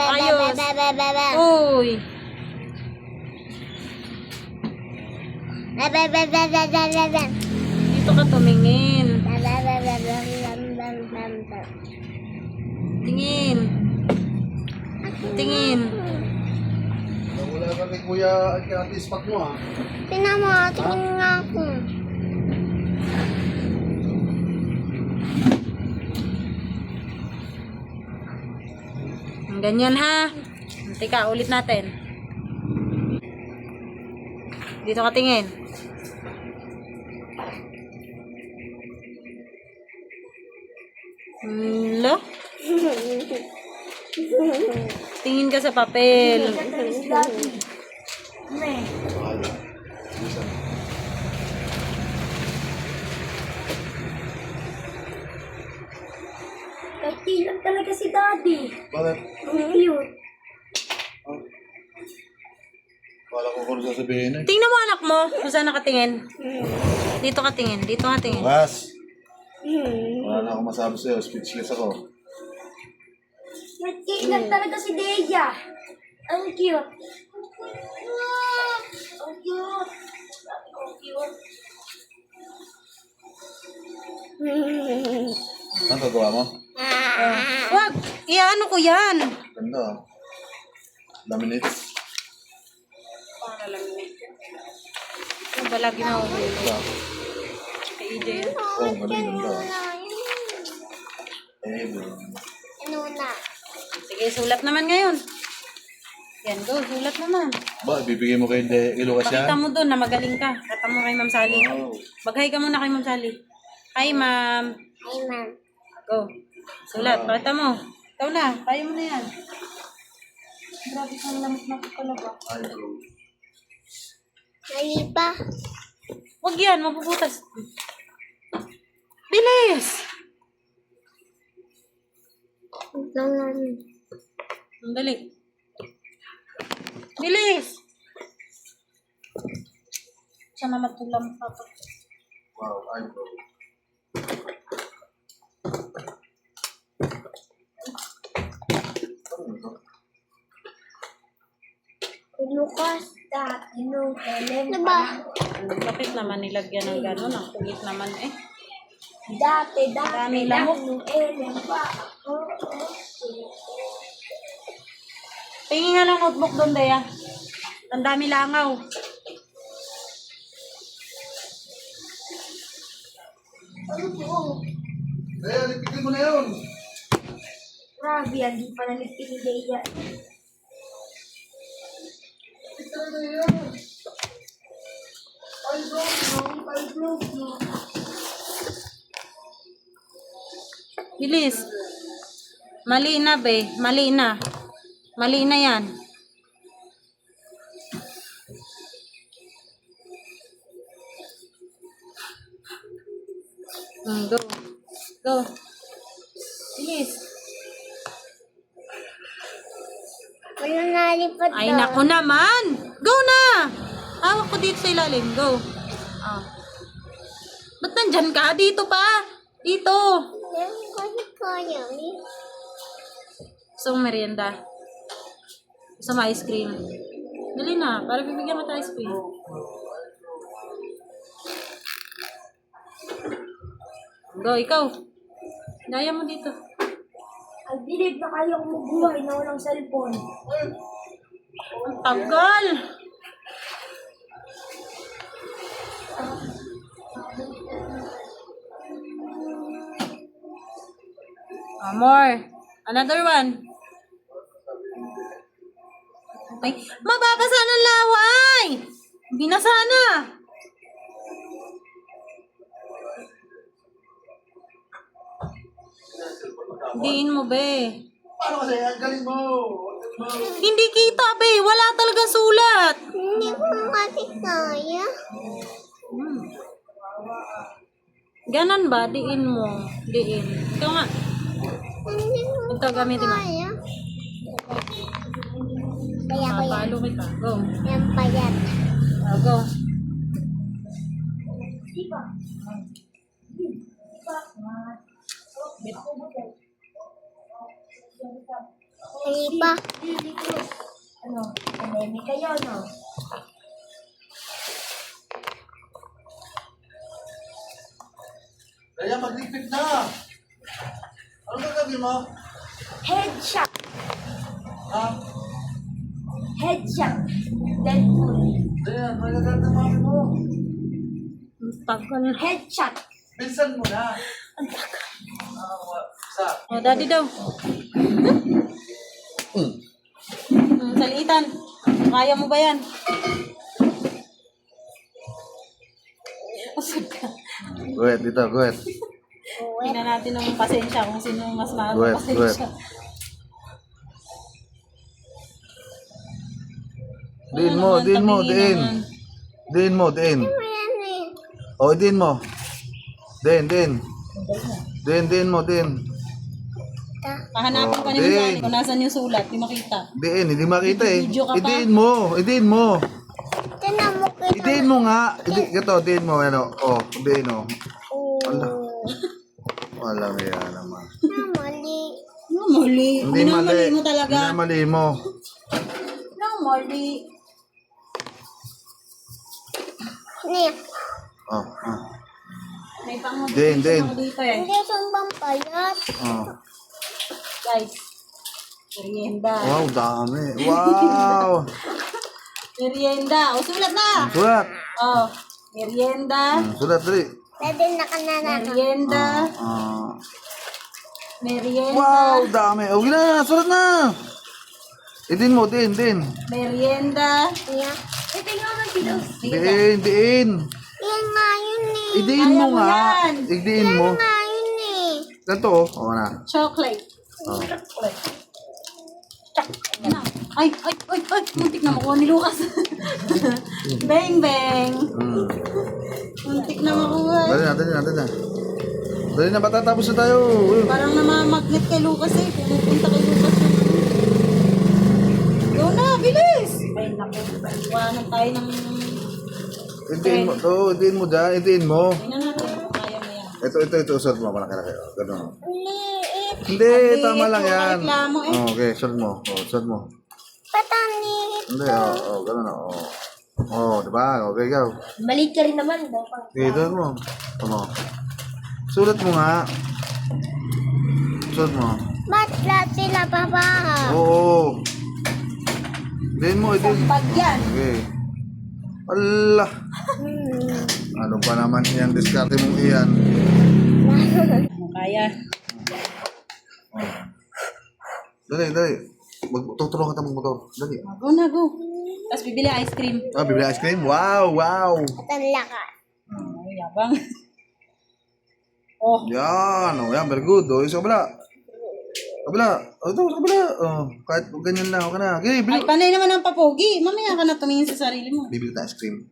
Ayos. Uy. Dito ka tumingin. Tingin. Tingin. Wala ka kay Kuya at kay Ate Spot mo ah. Tingnan mo, tingin nga ako. Ganyan ha. Teka, ulit natin. Dito ka tingin. Lo? Tingin ka sa papel. Mahal ah. Minsan. Katilang talaga si Daddy. Bakit? Ang cute. Wala ko kung sasabihin eh. Tingnan mo anak mo. Kung saan nakatingin. Dito ka tingin. Dito ka tingin. Bukas. Wala na akong masabi sa'yo. Speechless ako. Katilang talaga si Deja. Ang cute. Ang cute. Ang cute. Ano gagawa mo? Wag! Iano ko yan. Ganda ah. Laminates. Ano ba lagi na ulo? Ganda. Kay EJ yan. Oo, galing ganda ah. Eh, Ano na? Sige, sulat naman ngayon. Yan, go. Sulat naman. ba, ibibigay mo kay Lucas yan? Pakita mo doon na magaling ka. Kata mo kay Ma'am Sally. Oo. Mag-hi ka muna kay Ma'am Sally. Hi, Ma'am. Ay, ma'am. Go. Sulat. Pakita mo. Ikaw na. Kaya mo na yan. Grabe kang lamot na ko talaga. Ay, bro. Mali pa. Huwag yan. Mapuputas. Bilis! Ang dali. Bilis! Siya na matulang pa to. Wow, ay, bro. Ano ito? Lucas, dati nung kailan pa. Bakit naman nilagyan ng gano'n? Ang kulit naman eh. Dati Dami lang lamok. nung kailan pa. Tingin nga ng notebook doon, Dea. Ang dami langaw. Ano po? Eh, alipigin mo na yun. Grabe, hindi pa nalipin ni Deja. Ito na yan. I don't know. Bilis. Mali na, be. Mali na. Mali na yan. Go. Go. Bilis. Wala nalipad Ay, naku naman. Go na. Hawak ko dito sa ilalim. Go. Ah. Ba't nandyan ka? Dito pa. Dito. Kasi kaya. Gusto mong merienda? Gusto mo ice cream? Dali na, para bibigyan mo tayo ice cream. Go, ikaw. Daya mo dito. I believe na kaya kong mabuhay na walang cellphone. Ang tagal. More. Another one. Okay. Mababasa ng laway. Binasa na. Diin mo, be. Paano kasi? Ang galing mo. Hindi kita, be. Wala talagang sulat. Hindi ko kasi kaya. Ganon ba? Diin mo. Diin. Ikaw nga. Hindi ko Ito, gamitin mo. kaya. Kaya ko yan. Palo kita. Go. Yan pa yan. Go. Lipa. Ano? Pandemic kayo, no? Kaya maglipit na. Ano gagawin mo? Headshot. Ha? Headshot. Deadpool. Ayan, magaganda ng mami mo. Tagal. Headshot. Bilisan mo na. Sa. Oh, daddy daw. Salitan. Kaya mo ba yan? Usap ka. Guwet, dito, guwet. Tingnan natin ng pasensya kung sino mas Wet, pasensya. Diin mo, diin mo, diin. Diin mo, diin. Ayan eh. O, diin mo. Diin, diin. Diin mo, diin. Kahanapin pa ni Din. Sani kung nasan yung sulat, di makita. Diin, hindi makita eh. Video ka pa. Idiin mo, idiin mo. Tinan mo kayo. Idiin mo nga. Ito, diin mo, ano. O, diin o. Ala. Wala mo yan naman. Mali. No, mali. Hindi Minamali mali. mo talaga. Minamali mo. No, mali. Niya. Oh, oh. May pang Din, din. ako dito eh. Hindi sumbang payat. Oh. Guys. Merienda. Wow, dami. Wow. Merienda. O, sulat na. Sulat. Oh, merienda. Sulat, dali. Pwede na ka na na. Merienda. Ah. Merienda. Wow, dami. O, gina, sulat na. Idin mo, din. Merienda. Niya. Ito yung mga dito. Diin. Yan nga yun eh. Idiin mo Kaya mo nga. yan. Idiin mo. Nga yun eh. Ganito, oh. O, na. Chocolate. Oh. Chocolate. Ay, muntik na makuha ni Lucas. Bang, bang. Muntik na makuha. Dali na. Dali na, matatapos na tayo. Parang namamagnet kay Lucas eh. Pumupunta kay Lucas. Go na, bilis! Ay, naku. Iwanan tayo ng... Idiin mo to. Idiin mo dyan. Idiin mo. Tingnan natin. Kaya mo yan. Ito. Sulat mo. Malaki. Ganun. Liit. Hindi, Maliit, tama lang wala yan. reklamo eh. Oh, okay, sulat mo. Oh, sulat mo. Patangit. Hindi, ganun na. Diba? Okay, ikaw. Balik ka rin naman. Dito mo. Ano? Sulat mo nga. Sulat mo. Ba't lahat sila babaha? Oo. Idiin mo. Pag yan. Okay. Allah. Ano pa naman yan? Diskarte mong iyan. Kaya. Dali. Tutulungan kita mag-motor. Dali. Go na, go. Tapos bibili ice cream. Bibili ice cream? Wow. At ang lakas. Ay, yabang. Oh, Yan. Yan. Very good. Isa kabila. Ito, sa kabila. Kahit ganyan lang. Okay na. Okay, ay, bili. panay naman ang papogi. Mamaya ka na tumingin sa sarili mo. Bibili tayo ice cream.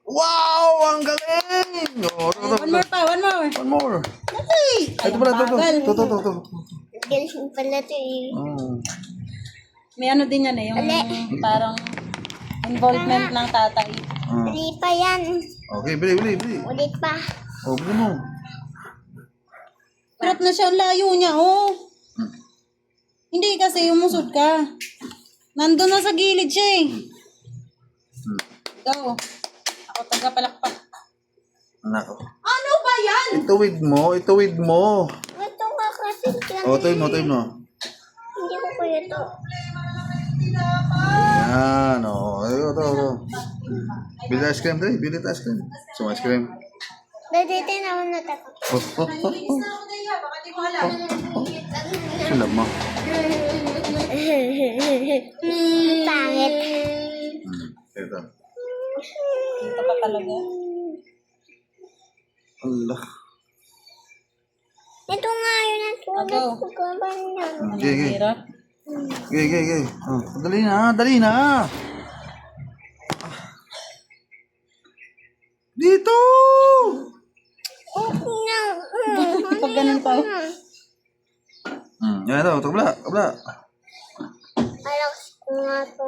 Wow! Ang galing! One more pa, one more. One more. Ay, Ito pala, ito. Galing pala ito eh. May ano din yan eh, yung parang involvement ng tatay. Bili pa yan. Okay, bili. Ulit pa. Bili mo. Hirap na siya, ang layo niya, oh. Hindi kasi umusod ka. Nandun na sa gilid siya eh. Go. Ako taga-palakpak. Nako. Ano ba yan? Ituwid mo. Ito nga kasi dyan. Tuwid mo. Hindi ko kaya ito. Yan, Ito. Bili ice cream, dali. Bili ice cream. So, ice cream. Dito naman natakot. Nalinis na ako daya, baka di mo alam. Sulab mo. Pangit. Ito. Dito pa talaga. Allah. Ito nga yun ang tulad Ako. ko gaban yan. Okay. Hirap. Okay. Dali na. Dito! Okay na. Pag ganun pa. Yan ito. Kabla. Alakas ko nga ito.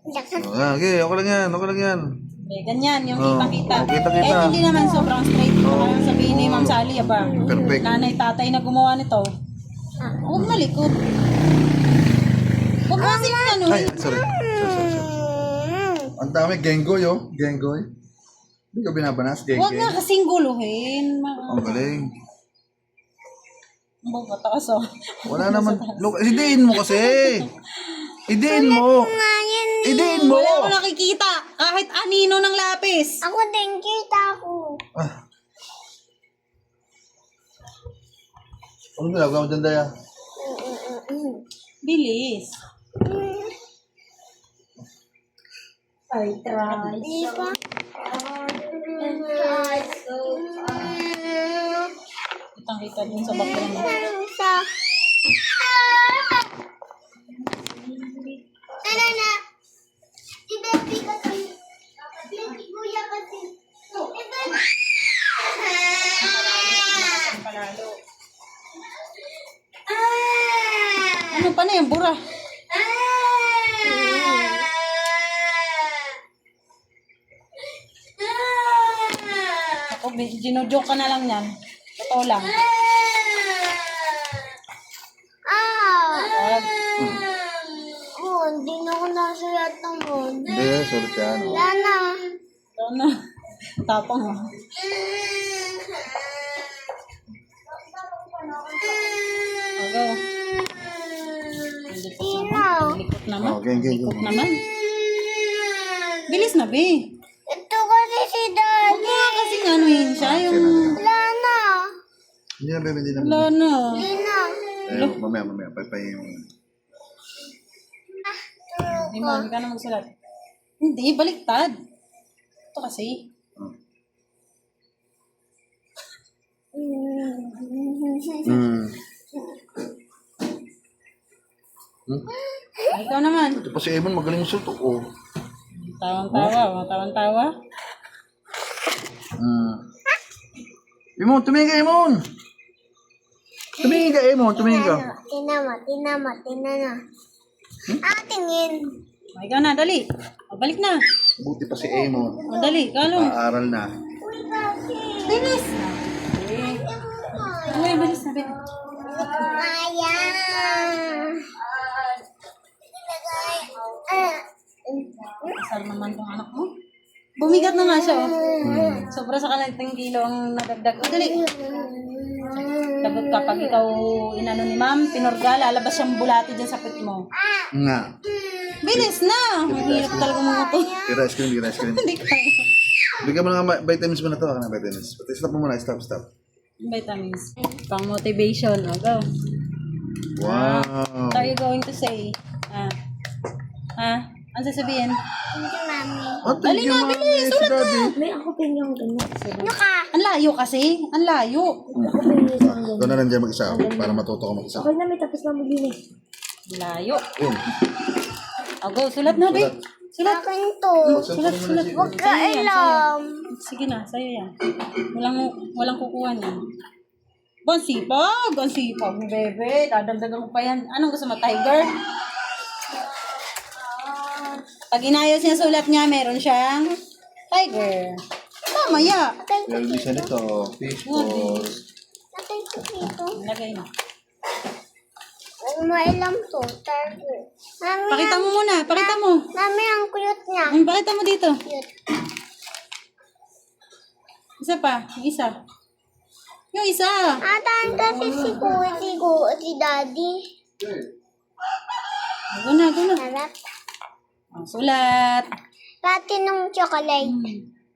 Okay, okay lang yan. Okay, ganyan, yung Oh, kita-kita. kita-kita. Kahit hindi naman sobrang straight. Parang sabihin ni Ma'am Sally, aba, Perfect. nanay, tatay na gumawa nito. Huwag malikot. Huwag mo kasing ano. Ay, sorry. Ang dami, Gengoy, oh. Gengoy. Hindi ka binabanas, Huwag Gengoy. nga kasing guluhin. Ang galing. Mabatakas oh. Wala naman. Look, hidiin mo kasi. Hidiin mo. Hidiin mo. Wala ko nakikita. Kahit anino ng lapis. Ako din, kita ko. Ah. Ano ginagawa mo dyan, Daya? Bilis. I try. Di ba? Kitang-kita dun sa background. Sa... Ano na? Si Baby kasi. Si Kuya kasi. Palalo. Ano pa na yan, bura? Ako, ginujoke ka na lang yan. Totoo lang. Wag. Oh, hindi na ako nasulat ng moon. Hindi, sulit yan. Oh. Wala na. Ito na. Tapang oh. Go. Hindi pa siya. Sino? Likot naman. Oh, gang. Likot naman. Bilis na, be. Ito kasi si Huwag Daddy. mo nga kasi ano yun siya. Yung... Wala na. Hindi na, bebe, hindi na. Wala na. Hindi na. Mamaya. Pagpahin mo. Hindi mo, hindi ka na magsulat. Hindi, baliktad. Ito kasi. Ay, ikaw naman. Ito pa si Eamon, magaling yung sulto. Oh. Tawang-tawa. Eamon, tumingin ka, Eamon! Tumingin ka, Eamon, tumingin ka. Tinama. Tingin. Ay, ikaw na, dali. O, balik na. Buti pa si Eamon. O, dali, kalong. Paaral na. Uy, kasi. Bilis. Ay, bilis na, bilis. Maya. Kasal naman tong anak mo. Bumigat na nga siya, oh. Sobra sa kalating kilo ang nadagdag. O, dali. Lagot kapag ikaw inano ni ma'am, pinurga, lalabas siyang bulati dyan sa pit mo. Nga. Bilis na! Mahirap talaga mga to. Tira ice cream. Hindi kaya. Bigyan mo na vitamins mo na to. Ako na vitamins. Stop mo muna. Stop. Vitamins. Pang motivation. O, go. Wow. What are you going to say? Ano sasabihin? Thank you, Mami. Oh, thank you, Mami. Si Daddy. May ako pinyong ganun. Ano ka? Ang layo kasi. Ang layo. Ako pinyong ganun. Doon na lang dyan mag-isa. Para matuto ka mag-isa. Okay na, may tapos na maglinis. Ang layo. Yun. O, go. Sulat na, babe. Sulat. Akin to. Sulat. Huwag ka Sa'yo yan, alam. Sige na, sa'yo yan. Walang kukuha niyan. Ang sipag, bebe. Dadagdagan ko pa yan. Anong gusto mo, tiger? Pag inayos niya sulat niya, meron siyang tiger. Mamaya. Meron din siya nito. Fish balls. Akin to dito. Lagay na. Huwag mo alam to. Tiger. Mami, Pakita mo muna. Pakita mo. Mami, ang cute niya. Pakita mo dito. Cute. Isa pa. Yung isa. Yung isa. Atan kasi si Daddy. Go na. Sarap. Sulat. Pati nung chocolate.